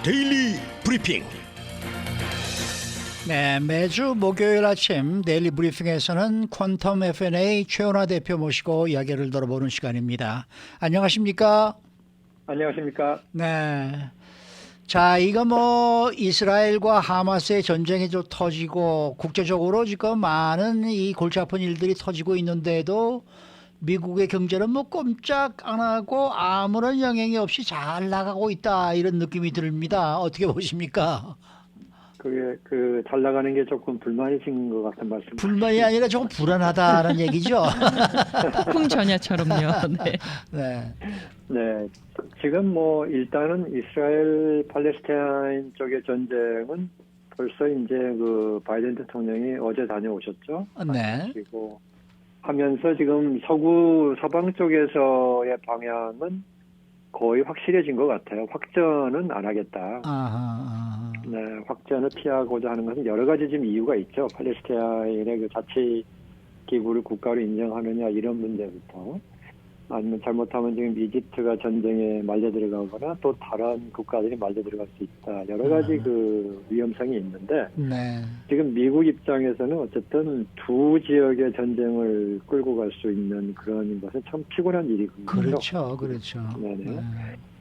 데일리 브리핑. 네, 매주 목요일 아침 데일리 브리핑에서는 퀀텀 F&A 최원화 대표 모시고 이야기를 들어보는 시간입니다. 안녕하십니까? 안녕하십니까? 네. 자, 이거 뭐 이스라엘과 하마스의 전쟁이 좀 터지고 국제적으로 지금 많은 이 골치 아픈 일들이 터지고 있는데도 미국의 경제는 뭐 꼼짝 안 하고 아무런 영향이 없이 잘 나가고 있다, 이런 느낌이 듭니다. 어떻게 보십니까? 그게 잘 나가는 게 조금 불만이신 것 같은 말씀. 불만이 아니라 조금 불안하다는 얘기죠. 풍전야처럼요. 네. 네. 네, 지금 뭐 일단은 이스라엘 팔레스타인 쪽의 전쟁은 벌써 이제 그 바이든 대통령이 어제 다녀오셨죠. 네. 그리고 하면서 지금 서방 쪽에서의 방향은 거의 확실해진 것 같아요. 확전은 안 하겠다. 아하. 네, 확전을 피하고자 하는 것은 여러 가지 지금 이유가 있죠. 팔레스타인의 그 자치 기구를 국가로 인정하느냐 이런 문제부터, 아니면 잘못하면 지금 이집트가 전쟁에 말려 들어가거나 또 다른 국가들이 말려 들어갈 수 있다. 여러 가지 그 위험성이 있는데, 네. 지금 미국 입장에서는 어쨌든 두 지역의 전쟁을 끌고 갈 수 있는 그런 것은 참 피곤한 일이거든요. 그렇죠. 그렇죠. 네네. 네.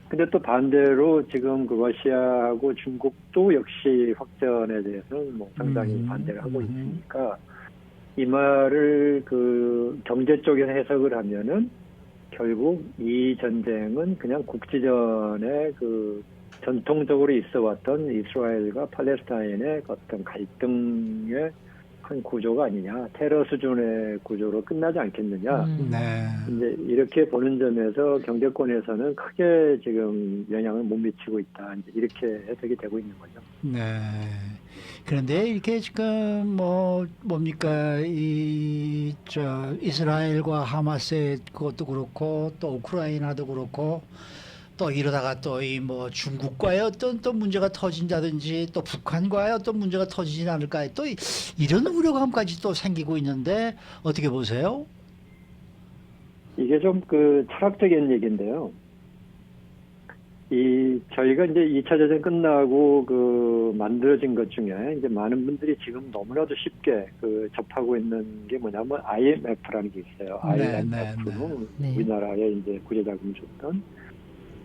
근데 또 반대로 지금 그 러시아하고 중국도 역시 확전에 대해서는 뭐 상당히 반대를 하고 있으니까, 이 말을 그 경제 쪽에서 해석을 하면은 결국 이 전쟁은 그냥 국지전에 그 전통적으로 있어 왔던 이스라엘과 팔레스타인의 어떤 갈등의 한 구조가 아니냐, 테러 수준의 구조로 끝나지 않겠느냐. 네. 이제 이렇게 보는 점에서 경제권에서는 크게 지금 영향을 못 미치고 있다, 이제 이렇게 해석이 되고 있는 거죠. 네. 그런데 이렇게 지금 뭐 뭡니까, 이스라엘과 하마스의 그것도 그렇고 또 우크라이나도 그렇고 또 이러다가 또 이 뭐 중국과의 어떤 또 문제가 터진다든지 또 북한과의 어떤 문제가 터지진 않을까, 또 이런 우려감까지 또 생기고 있는데 어떻게 보세요? 이게 좀 그 철학적인 얘기인데요. 저희가 이제 2차 대전 끝나고 그 만들어진 것 중에 이제 많은 분들이 지금 너무나도 쉽게 그 접하고 있는 게 뭐냐면 IMF라는 게 있어요. 네, IMF는 네. 우리나라에 이제 구제자금 줬던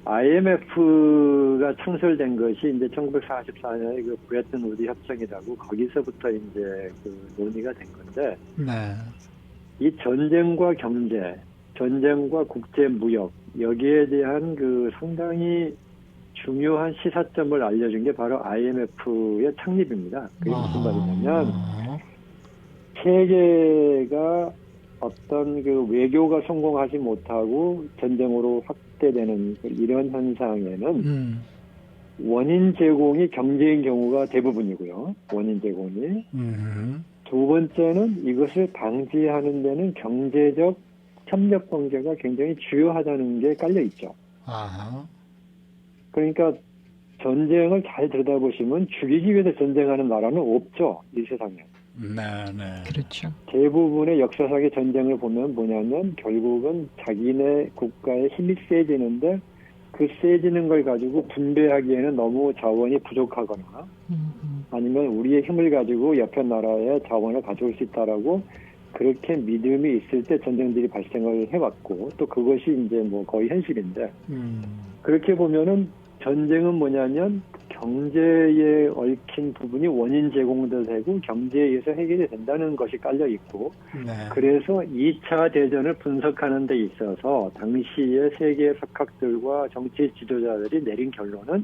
IMF가 창설된 것이 이제 1944년에 그 브레튼 우드 협정이라고, 거기서부터 이제 그 논의가 된 건데, 네. 이 전쟁과 경제, 전쟁과 국제 무역, 여기에 대한 그 상당히 중요한 시사점을 알려준 게 바로 IMF의 창립입니다. 그게 무슨 말이냐면, 세계가 어떤 그 외교가 성공하지 못하고 전쟁으로 확대되는 이런 현상에는 원인 제공이 경제인 경우가 대부분이고요. 원인 제공이. 두 번째는 이것을 방지하는 데는 경제적 협력 관계가 굉장히 주요하다는 게 깔려 있죠. 아하. 그러니까 전쟁을 잘 들여다보시면 죽이기 위해서 전쟁하는 나라는 없죠, 이 세상에. 네, 네. 그렇죠. 대부분의 역사상의 전쟁을 보면 뭐냐면 결국은 자기네 국가의 힘이 세지는데, 그 세지는 걸 가지고 분배하기에는 너무 자원이 부족하거나, 아니면 우리의 힘을 가지고 옆에 나라의 자원을 가져올 수 있다라고 그렇게 믿음이 있을 때 전쟁들이 발생을 해왔고, 또 그것이 이제 뭐 거의 현실인데, 그렇게 보면은 전쟁은 뭐냐면 경제에 얽힌 부분이 원인 제공도 되고 경제에 의해서 해결이 된다는 것이 깔려 있고, 네. 그래서 2차 대전을 분석하는 데 있어서 당시의 세계 석학들과 정치 지도자들이 내린 결론은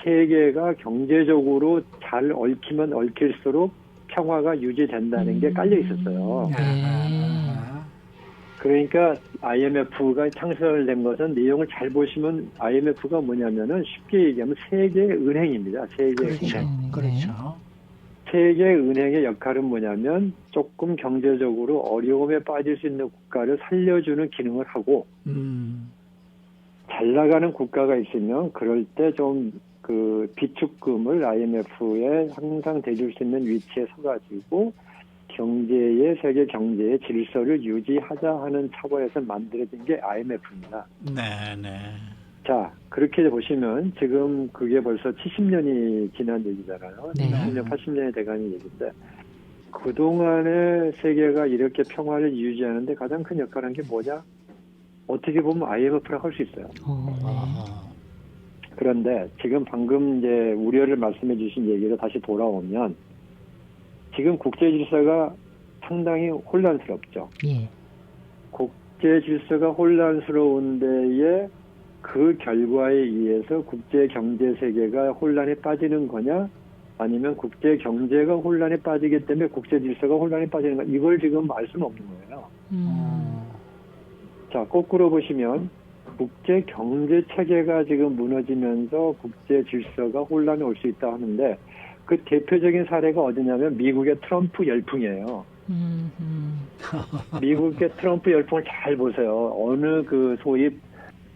세계가 경제적으로 잘 얽히면 얽힐수록 평화가 유지된다는 게 깔려 있었어요. 그러니까 IMF가 창설된 것은, 내용을 잘 보시면 IMF가 뭐냐면은 쉽게 얘기하면 세계은행입니다. 세계은행. 그렇죠. 세계은행의 역할은 뭐냐면 조금 경제적으로 어려움에 빠질 수 있는 국가를 살려주는 기능을 하고, 잘 나가는 국가가 있으면 그럴 때 좀 그 비축금을 IMF에 항상 대줄 수 있는 위치에 서가지고 세계 경제의 질서를 유지하자 하는 차원에서 만들어진 게 IMF입니다. 네, 네. 자, 그렇게 보시면 지금 그게 벌써 70년이 지난 얘기잖아요. 네. 70년, 80년이 돼가는 얘기인데 그동안의 세계가 이렇게 평화를 유지하는데 가장 큰 역할을 한 게 뭐냐? 어떻게 보면 IMF라고 할 수 있어요. 네. 아, 그런데 지금 방금 이제 우려를 말씀해 주신 얘기로 다시 돌아오면 지금 국제 질서가 상당히 혼란스럽죠. 예. 국제 질서가 혼란스러운 데에 그 결과에 의해서 국제 경제 세계가 혼란에 빠지는 거냐? 아니면 국제 경제가 혼란에 빠지기 때문에 국제 질서가 혼란에 빠지는 거냐? 이걸 지금 알 수는 없는 거예요. 자, 거꾸로 보시면 국제 경제 체계가 지금 무너지면서 국제 질서가 혼란에 올 수 있다 하는데 그 대표적인 사례가 어디냐면 미국의 트럼프 열풍이에요. 미국의 트럼프 열풍을 잘 보세요. 어느 그 소위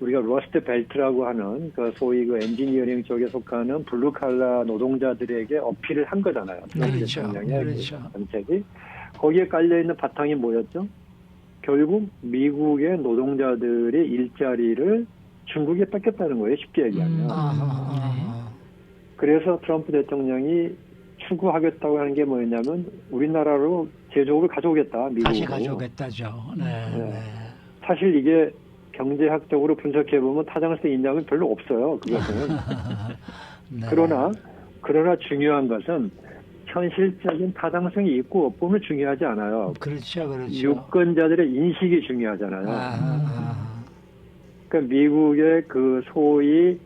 우리가 러스트 벨트라고 하는 그 소위 그 엔지니어링 쪽에 속하는 블루칼라 노동자들에게 어필을 한 거잖아요. 트럼프 그렇죠. 대통령의 그렇죠. 그 정책이. 거기에 깔려있는 바탕이 뭐였죠? 결국 미국의 노동자들의 일자리를 중국에 뺏겼다는 거예요. 쉽게 얘기하면. 그래서 트럼프 대통령이 추구하겠다고 하는 게 뭐였냐면 우리나라로 제조업을 가져오겠다. 미국으로. 다시 가져오겠다죠. 네. 네. 사실 이게 경제학적으로 분석해 보면 타당성 인정은 별로 없어요. 그것은. 네. 그러나 중요한 것은 현실적인 타당성이 있고 없음은 중요하지 않아요. 그렇죠, 그렇죠. 유권자들의 인식이 중요하잖아요. 아, 그러니까 미국의 그 소위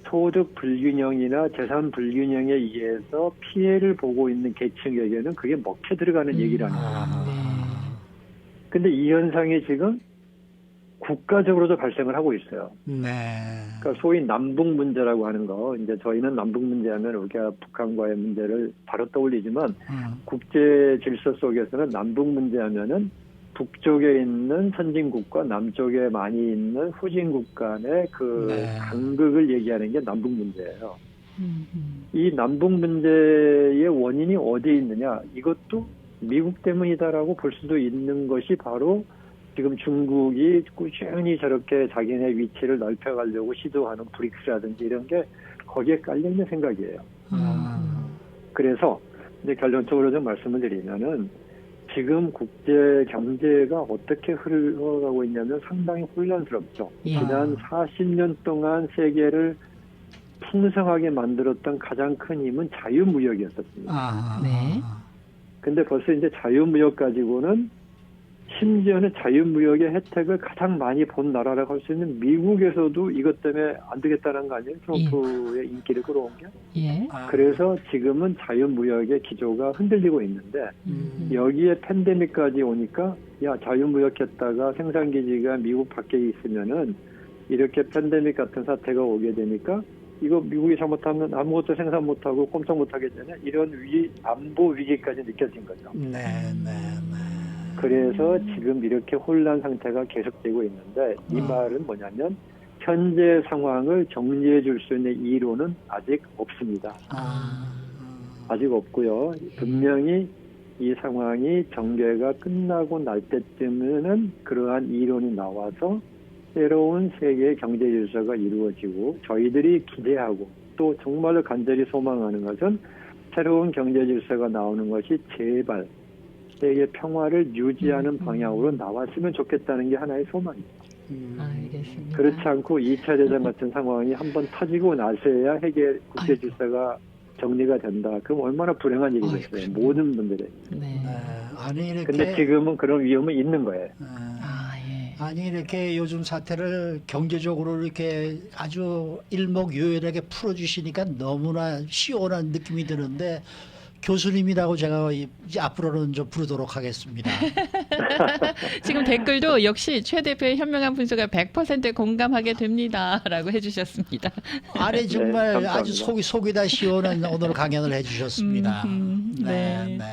소득 불균형이나 재산 불균형에 의해서 피해를 보고 있는 계층에게는 그게 먹혀 들어가는 얘기라는 거예요. 근데 이 현상이 지금 국가적으로도 발생을 하고 있어요. 네. 그러니까 소위 남북 문제라고 하는 거, 이제 저희는 남북 문제하면 우리가 북한과의 문제를 바로 떠올리지만 국제 질서 속에서는 남북 문제하면은 북쪽에 있는 선진국과 남쪽에 많이 있는 후진국 간의 그 네. 간극을 얘기하는 게 남북 문제예요. 이 남북 문제의 원인이 어디에 있느냐? 이것도 미국 때문이다라고 볼 수도 있는 것이 바로 지금 중국이 꾸준히 저렇게 자기네 위치를 넓혀가려고 시도하는 브릭스라든지 이런 게 거기에 깔려있는 생각이에요. 그래서 이제 결론적으로 좀 말씀을 드리면은 지금 국제 경제가 어떻게 흘러가고 있냐면 상당히 혼란스럽죠. 예. 지난 40년 동안 세계를 풍성하게 만들었던 가장 큰 힘은 자유무역이었었습니다. 네. 근데 벌써 이제 자유무역 가지고는 심지어는 자유무역의 혜택을 가장 많이 본 나라라고 할 수 있는 미국에서도 이것 때문에 안 되겠다는 거 아니에요? 트럼프의 인기를 끌어온 게. 예. 그래서 지금은 자유무역의 기조가 흔들리고 있는데 여기에 팬데믹까지 오니까 야 자유무역했다가 생산기지가 미국 밖에 있으면은 이렇게 팬데믹 같은 사태가 오게 되니까 이거 미국이 잘못하면 아무것도 생산 못하고 꼼짝 못하게 되냐 이런 안보 위기까지 느껴진 거죠. 네, 네, 네. 그래서 지금 이렇게 혼란 상태가 계속되고 있는데 이 말은 뭐냐면 현재 상황을 정리해 줄 수 있는 이론은 아직 없습니다. 아직 없고요. 분명히 이 상황이 정계가 끝나고 날 때쯤에는 그러한 이론이 나와서 새로운 세계의 경제 질서가 이루어지고 저희들이 기대하고 또 정말로 간절히 소망하는 것은 새로운 경제 질서가 나오는 것이 제발 세계 평화를 유지하는 방향으로 나왔으면 좋겠다는 게 하나의 소망입니다. 알겠습니다. 그렇지 않고 2차 대전 같은 상황이 한번 터지고 나서야 세계 국제 질서가 정리가 된다. 그럼 얼마나 불행한 일이겠어요. 모든 분들이. 네. 네. 아니 이렇게. 근데 지금은 그런 위험은 있는 거예요. 예. 아니 이렇게 요즘 사태를 경제적으로 이렇게 아주 일목요연하게 풀어주시니까 너무나 시원한 느낌이 드는데 교수님이라고 제가 이제 앞으로는 좀 부르도록 하겠습니다. 지금 댓글도 역시 최 대표의 현명한 분석에 100% 공감하게 됩니다라고 해주셨습니다. 아니 정말 네, 아주 속이 다 시원한 오늘 강연을 해주셨습니다. 네. 네.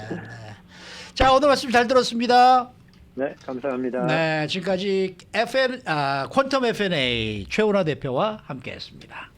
자 오늘 말씀 잘 들었습니다. 네, 감사합니다. 네, 지금까지 퀀텀 FNA 최은하 대표와 함께했습니다.